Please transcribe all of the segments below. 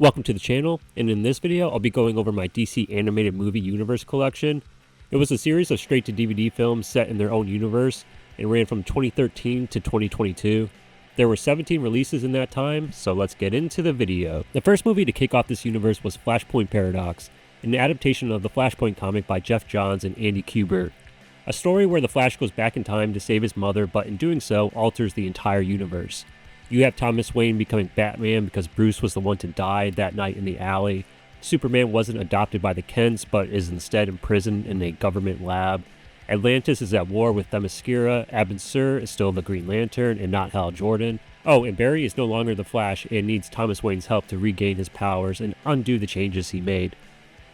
Welcome to the channel, and in this video I'll be going over my DC animated movie universe collection. It was a series of straight-to-DVD films set in their own universe and ran from 2013 to 2022. There were 17 releases in that time, so let's get into the video. The first movie to kick off this universe was Flashpoint Paradox, an adaptation of the Flashpoint comic by Geoff Johns and Andy Kubert. A story where the Flash goes back in time to save his mother, but in doing so alters the entire universe. You have Thomas Wayne becoming Batman because Bruce was the one to die that night in the alley. Superman wasn't adopted by the Kents, but is instead imprisoned in a government lab. Atlantis is at war with Themyscira. Abin Sur is still the Green Lantern and not Hal Jordan. Oh, and Barry is no longer the Flash and needs Thomas Wayne's help to regain his powers and undo the changes he made.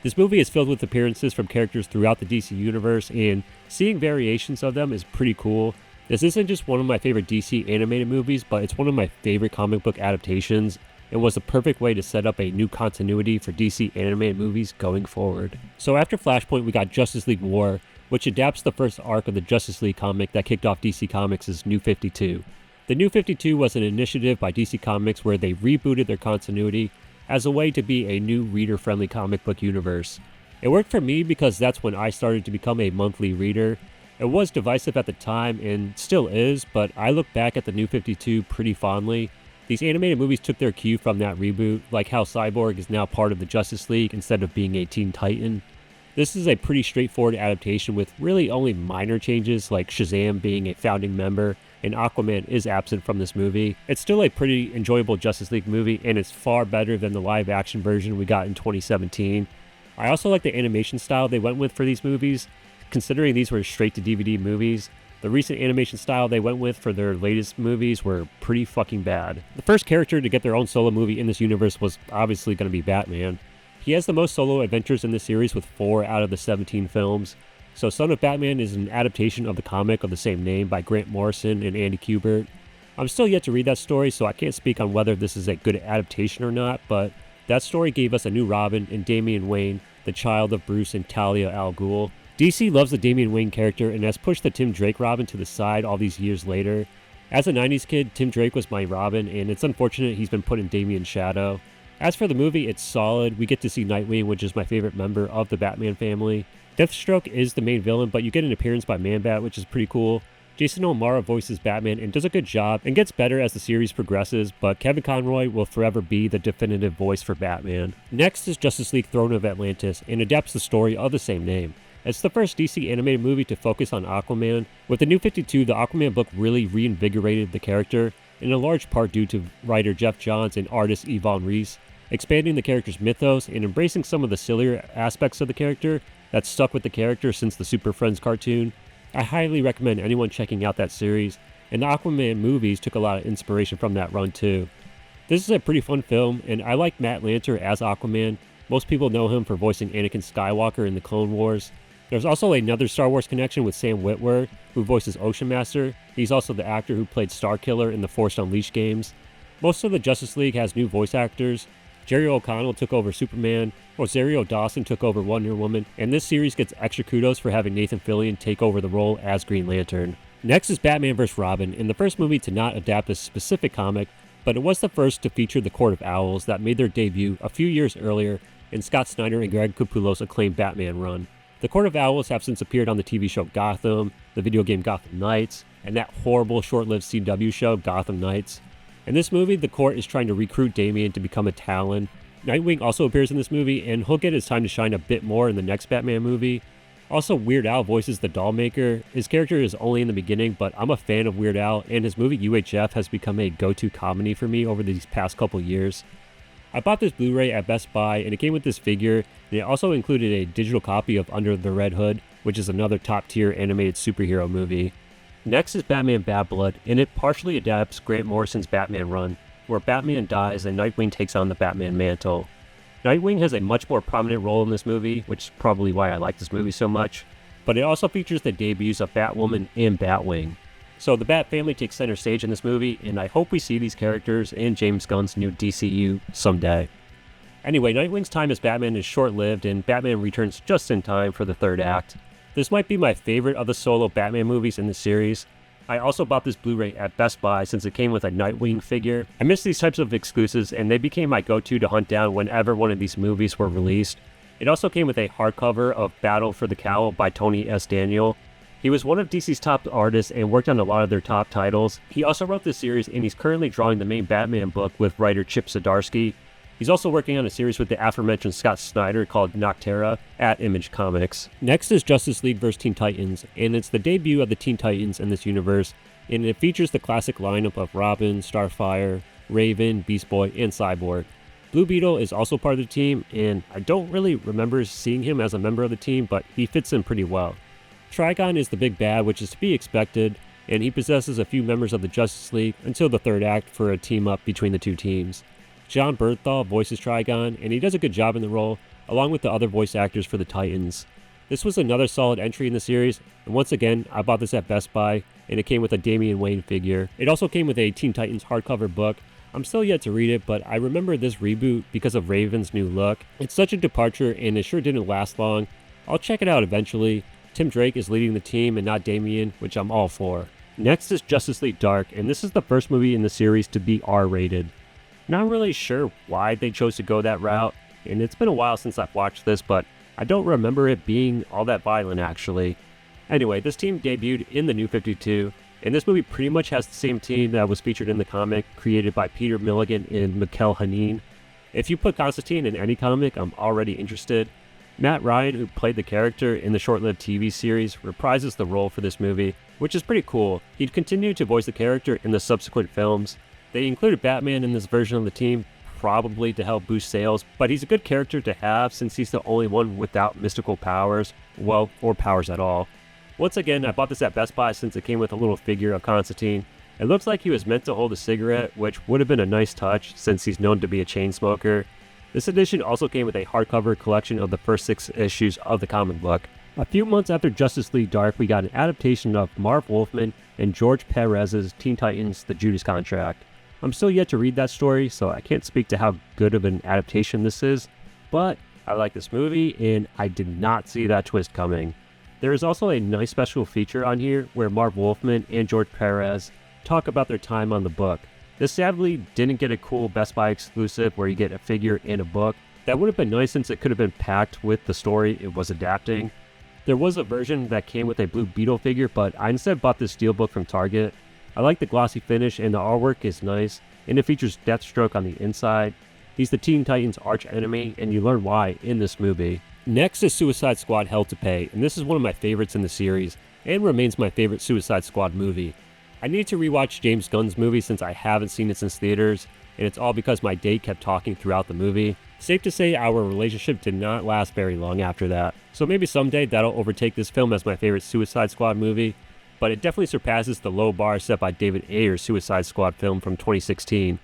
This movie is filled with appearances from characters throughout the DC universe, and seeing variations of them is pretty cool. This isn't just one of my favorite DC animated movies, but it's one of my favorite comic book adaptations, and was the perfect way to set up a new continuity for DC animated movies going forward. So after Flashpoint, we got Justice League War, which adapts the first arc of the Justice League comic that kicked off DC Comics' New 52. The New 52 was an initiative by DC Comics where they rebooted their continuity as a way to be a new reader-friendly comic book universe. It worked for me because that's when I started to become a monthly reader. It was divisive at the time and still is, but I look back at the New 52 pretty fondly. These animated movies took their cue from that reboot, like how Cyborg is now part of the Justice League instead of being a Teen Titan. This is a pretty straightforward adaptation with really only minor changes, like Shazam being a founding member and Aquaman is absent from this movie. It's still a pretty enjoyable Justice League movie, and it's far better than the live action version we got in 2017. I also like the animation style they went with for these movies. Considering these were straight-to-DVD movies, the recent animation style they went with for their latest movies were pretty fucking bad. The first character to get their own solo movie in this universe was obviously going to be Batman. He has the most solo adventures in this series with 4 out of the 17 films. So Son of Batman is an adaptation of the comic of the same name by Grant Morrison and Andy Kubert. I'm still yet to read that story, so I can't speak on whether this is a good adaptation or not, but that story gave us a new Robin and Damian Wayne, the child of Bruce and Talia al Ghul. DC loves the Damian Wayne character and has pushed the Tim Drake Robin to the side all these years later. As a 90s kid, Tim Drake was my Robin, and it's unfortunate he's been put in Damian's shadow. As for the movie, it's solid. We get to see Nightwing, which is my favorite member of the Batman family. Deathstroke is the main villain, but you get an appearance by Man-Bat, which is pretty cool. Jason O'Mara voices Batman and does a good job and gets better as the series progresses, but Kevin Conroy will forever be the definitive voice for Batman. Next is Justice League Throne of Atlantis and adapts the story of the same name. It's the first DC animated movie to focus on Aquaman. With the New 52, the Aquaman book really reinvigorated the character, in a large part due to writer Geoff Johns and artist Yvonne Reese, expanding the character's mythos and embracing some of the sillier aspects of the character that stuck with the character since the Super Friends cartoon. I highly recommend anyone checking out that series, and the Aquaman movies took a lot of inspiration from that run too. This is a pretty fun film, and I like Matt Lanter as Aquaman. Most people know him for voicing Anakin Skywalker in the Clone Wars. There's also another Star Wars connection with Sam Witwer, who voices Ocean Master. He's also the actor who played Starkiller in the Force Unleashed games. Most of the Justice League has new voice actors. Jerry O'Connell took over Superman, Rosario Dawson took over Wonder Woman, and this series gets extra kudos for having Nathan Fillion take over the role as Green Lantern. Next is Batman vs. Robin, and the first movie to not adapt a specific comic, but it was the first to feature the Court of Owls that made their debut a few years earlier in Scott Snyder and Greg Capullo's acclaimed Batman run. The Court of Owls have since appeared on the TV show Gotham, the video game Gotham Knights, and that horrible short-lived CW show Gotham Knights. In this movie, the court is trying to recruit Damian to become a Talon. Nightwing also appears in this movie, and he'll get his time to shine a bit more in the next Batman movie. Also, Weird Al voices the Dollmaker. His character is only in the beginning, but I'm a fan of Weird Al, and his movie UHF has become a go-to comedy for me over these past couple years. I bought this Blu-ray at Best Buy, and it came with this figure, and it also included a digital copy of Under the Red Hood, which is another top-tier animated superhero movie. Next is Batman Bad Blood, and it partially adapts Grant Morrison's Batman run, where Batman dies and Nightwing takes on the Batman mantle. Nightwing has a much more prominent role in this movie, which is probably why I like this movie so much, but it also features the debuts of Batwoman and Batwing. So the Bat family takes center stage in this movie, and I hope we see these characters in James Gunn's new DCU someday. Anyway, Nightwing's time as Batman is short-lived, and Batman returns just in time for the third act. This might be my favorite of the solo Batman movies in the series. I also bought this Blu-ray at Best Buy since it came with a Nightwing figure. I miss these types of exclusives and they became my go-to to hunt down whenever one of these movies were released. It also came with a hardcover of Battle for the Cowl by Tony S. Daniel. He was one of DC's top artists and worked on a lot of their top titles. He also wrote this series and he's currently drawing the main Batman book with writer Chip Zdarsky. He's also working on a series with the aforementioned Scott Snyder called Nocterra at Image Comics. Next is Justice League vs. Teen Titans, and it's the debut of the Teen Titans in this universe, and it features the classic lineup of Robin, Starfire, Raven, Beast Boy, and Cyborg. Blue Beetle is also part of the team, and I don't really remember seeing him as a member of the team, but he fits in pretty well. Trigon is the big bad, which is to be expected, and he possesses a few members of the Justice League until the third act for a team-up between the two teams. John Bernthal voices Trigon, and he does a good job in the role, along with the other voice actors for the Titans. This was another solid entry in the series, and once again, I bought this at Best Buy, and it came with a Damian Wayne figure. It also came with a Teen Titans hardcover book. I'm still yet to read it, but I remember this reboot because of Raven's new look. It's such a departure, and it sure didn't last long. I'll check it out eventually. Tim Drake is leading the team and not Damian, which I'm all for. Next is Justice League Dark, and this is the first movie in the series to be R-rated. Not really sure why they chose to go that route, and it's been a while since I've watched this, but I don't remember it being all that violent actually. Anyway, this team debuted in the New 52, and this movie pretty much has the same team that was featured in the comic, created by Peter Milligan and Mikel Hanin. If you put Constantine in any comic, I'm already interested. Matt Ryan, who played the character in the short-lived TV series, reprises the role for this movie, which is pretty cool. He'd continue to voice the character in the subsequent films. They included Batman in this version of the team, probably to help boost sales, but he's a good character to have since he's the only one without mystical powers, well, or powers at all. Once again, I bought this at Best Buy since it came with a little figure of Constantine. It looks like he was meant to hold a cigarette, which would have been a nice touch since he's known to be a chain smoker. This edition also came with a hardcover collection of the first 6 issues of the comic book. A few months after Justice League Dark, we got an adaptation of Marv Wolfman and George Perez's Teen Titans The Judas Contract. I'm still yet to read that story, so I can't speak to how good of an adaptation this is, but I like this movie, and I did not see that twist coming. There is also a nice special feature on here where Marv Wolfman and George Perez talk about their time on the book. This sadly didn't get a cool Best Buy exclusive where you get a figure and a book. That would have been nice since it could have been packed with the story it was adapting. There was a version that came with a Blue Beetle figure, but I instead bought this steelbook from Target. I like the glossy finish and the artwork is nice, and it features Deathstroke on the inside. He's the Teen Titans arch enemy, and you learn why in this movie. Next is Suicide Squad Hell to Pay, and this is one of my favorites in the series, and remains my favorite Suicide Squad movie. I need to rewatch James Gunn's movie since I haven't seen it since theaters, and it's all because my date kept talking throughout the movie. Safe to say our relationship did not last very long after that, so maybe someday that'll overtake this film as my favorite Suicide Squad movie, but it definitely surpasses the low bar set by David Ayer's Suicide Squad film from 2016.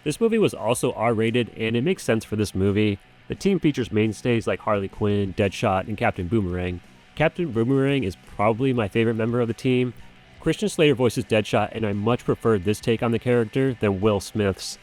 This movie was also R-rated, and it makes sense for this movie. The team features mainstays like Harley Quinn, Deadshot, and Captain Boomerang. Captain Boomerang is probably my favorite member of the team. Christian Slater voices Deadshot, and I much prefer this take on the character than Will Smith's.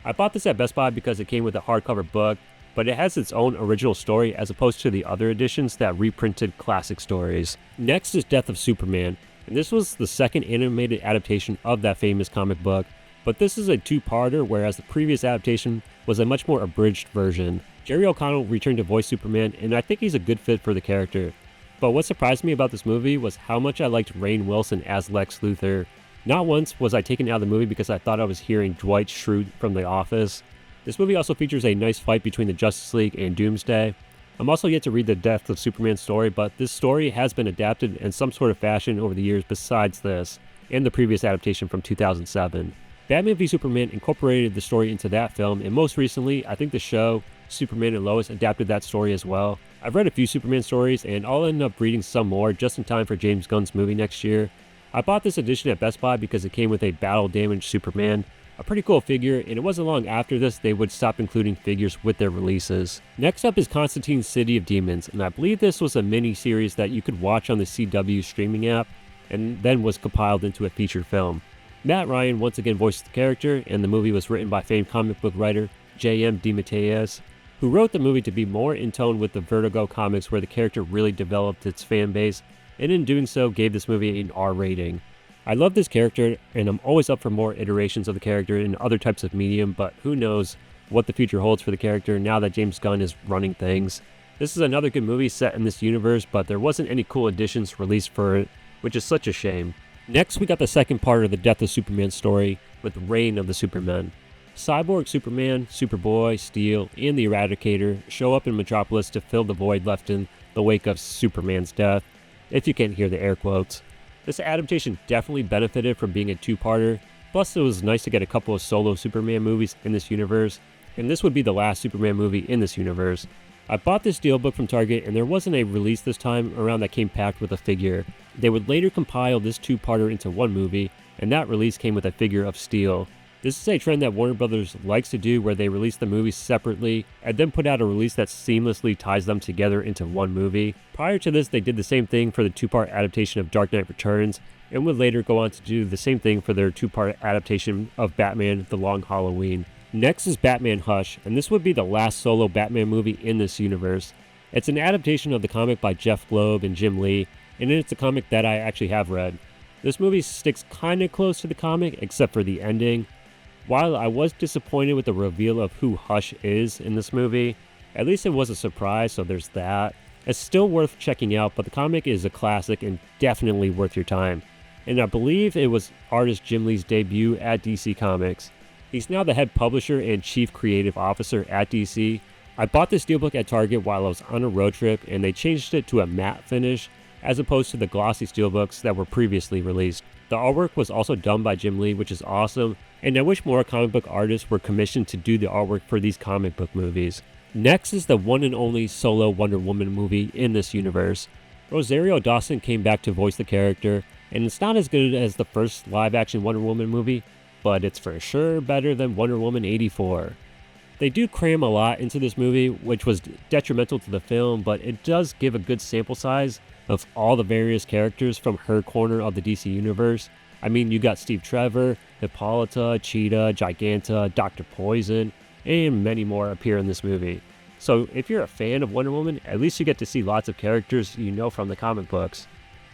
I bought this at Best Buy because it came with a hardcover book, but it has its own original story as opposed to the other editions that reprinted classic stories. Next is Death of Superman, and this was the second animated adaptation of that famous comic book, but this is a 2-parter, whereas the previous adaptation was a much more abridged version. Jerry O'Connell returned to voice Superman, and I think he's a good fit for the character. But what surprised me about this movie was how much I liked Rainn Wilson as Lex Luthor. Not once was I taken out of the movie because I thought I was hearing Dwight Schrute from The Office. This movie also features a nice fight between the Justice League and Doomsday. I'm also yet to read the Death of Superman story, but this story has been adapted in some sort of fashion over the years besides this, and the previous adaptation from 2007. Batman v Superman incorporated the story into that film, and most recently, I think the show Superman and Lois adapted that story as well. I've read a few Superman stories, and I'll end up reading some more just in time for James Gunn's movie next year. I bought this edition at Best Buy because it came with a battle-damaged Superman, a pretty cool figure, and it wasn't long after this they would stop including figures with their releases. Next up is Constantine's City of Demons, and I believe this was a mini-series that you could watch on the CW streaming app, and then was compiled into a feature film. Matt Ryan once again voiced the character, and the movie was written by famed comic book writer J.M. DeMatteis, who wrote the movie to be more in tone with the Vertigo comics where the character really developed its fan base, and in doing so gave this movie an R rating. I love this character, and I'm always up for more iterations of the character in other types of medium, but who knows what the future holds for the character now that James Gunn is running things. This is another good movie set in this universe, but there wasn't any cool additions released for it, which is such a shame. Next, we got the second part of the Death of Superman story with Reign of the Supermen. Cyborg Superman, Superboy, Steel, and the Eradicator show up in Metropolis to fill the void left in the wake of Superman's death, if you can't hear the air quotes. This adaptation definitely benefited from being a two-parter, plus it was nice to get a couple of solo Superman movies in this universe, and this would be the last Superman movie in this universe. I bought this steelbook from Target, and there wasn't a release this time around that came packed with a figure. They would later compile this two-parter into one movie, and that release came with a figure of Steel. This is a trend that Warner Brothers likes to do, where they release the movies separately and then put out a release that seamlessly ties them together into one movie. Prior to this, they did the same thing for the two-part adaptation of Dark Knight Returns, and would later go on to do the same thing for their two-part adaptation of Batman: The Long Halloween. Next is Batman Hush, and this would be the last solo Batman movie in this universe. It's an adaptation of the comic by Jeff Loeb and Jim Lee, and it's a comic that I actually have read. This movie sticks kinda close to the comic, except for the ending. While I was disappointed with the reveal of who Hush is in this movie, at least it was a surprise, so there's that. It's still worth checking out, but the comic is a classic and definitely worth your time. And I believe it was artist Jim Lee's debut at DC Comics. He's now the head publisher and chief creative officer at DC. I bought this steelbook at Target while I was on a road trip, and they changed it to a matte finish as opposed to the glossy steelbooks that were previously released. The artwork was also done by Jim Lee, which is awesome, and I wish more comic book artists were commissioned to do the artwork for these comic book movies. Next is the one and only solo Wonder Woman movie in this universe. Rosario Dawson came back to voice the character, and it's not as good as the first live-action Wonder Woman movie, but it's for sure better than Wonder Woman 84. They do cram a lot into this movie, which was detrimental to the film, but it does give a good sample size of all the various characters from her corner of the DC universe. I mean, you got Steve Trevor, Hippolyta, Cheetah, Giganta, Dr. Poison, and many more appear in this movie. So if you're a fan of Wonder Woman, at least you get to see lots of characters you know from the comic books.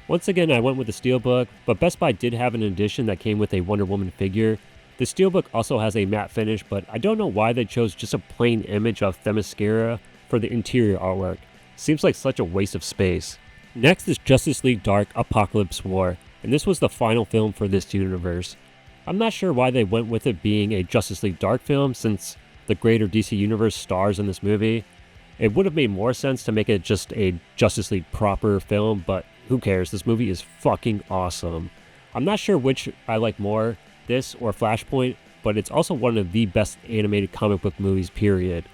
Once again, I went with the steelbook, but Best Buy did have an edition that came with a Wonder Woman figure. The steelbook also has a matte finish, but I don't know why they chose just a plain image of Themyscira for the interior artwork. Seems like such a waste of space. Next is Justice League Dark Apokolips War, and this was the final film for this universe. I'm not sure why they went with it being a Justice League Dark film, since the greater DC universe stars in this movie. It would have made more sense to make it just a Justice League proper film, but who cares, this movie is fucking awesome. I'm not sure which I like more, this or Flashpoint, but it's also one of the best animated comic book movies, period.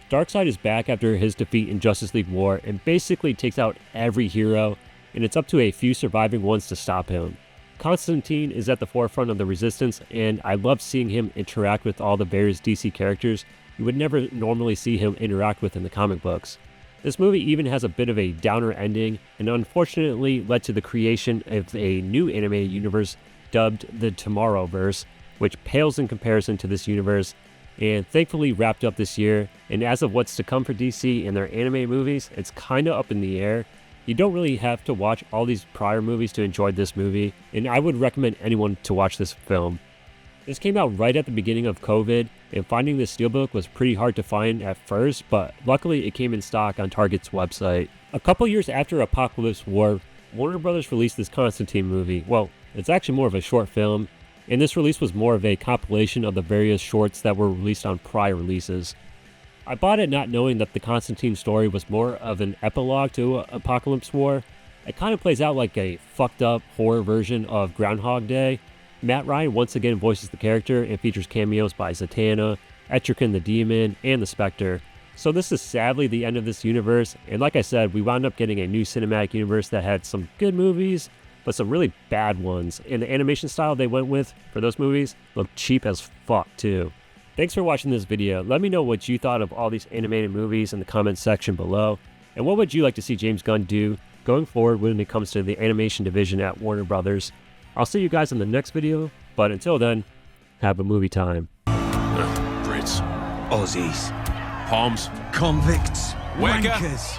Darkseid is back after his defeat in Justice League War and basically takes out every hero, and it's up to a few surviving ones to stop him. Constantine is at the forefront of the resistance, and I love seeing him interact with all the various DC characters you would never normally see him interact with in the comic books. This movie even has a bit of a downer ending, and unfortunately led to the creation of a new animated universe dubbed the Tomorrowverse, which pales in comparison to this universe, and thankfully wrapped up this year. And as of what's to come for DC and their anime movies, it's kinda up in the air. You don't really have to watch all these prior movies to enjoy this movie, and I would recommend anyone to watch this film. This came out right at the beginning of COVID, and finding this steelbook was pretty hard to find at first, but luckily it came in stock on Target's website. A couple years after Apokolips War, Warner Brothers released this Constantine movie. Well, it's actually more of a short film, and this release was more of a compilation of the various shorts that were released on prior releases. I bought it not knowing that the Constantine story was more of an epilogue to Apokolips War. It kind of plays out like a fucked up horror version of Groundhog Day. Matt Ryan once again voices the character and features cameos by Zatanna, Etrigan the Demon, and the Spectre. So this is sadly the end of this universe, and like I said, we wound up getting a new cinematic universe that had some good movies, but some really bad ones, and the animation style they went with for those movies looked cheap as fuck too. Thanks for watching this video. Let me know what you thought of all these animated movies in the comments section below, and what would you like to see James Gunn do going forward when it comes to the animation division at Warner Brothers. I'll see you guys in the next video, but until then, have a movie time. Brits. Aussies. Palms. Convicts. Weka. Wankers.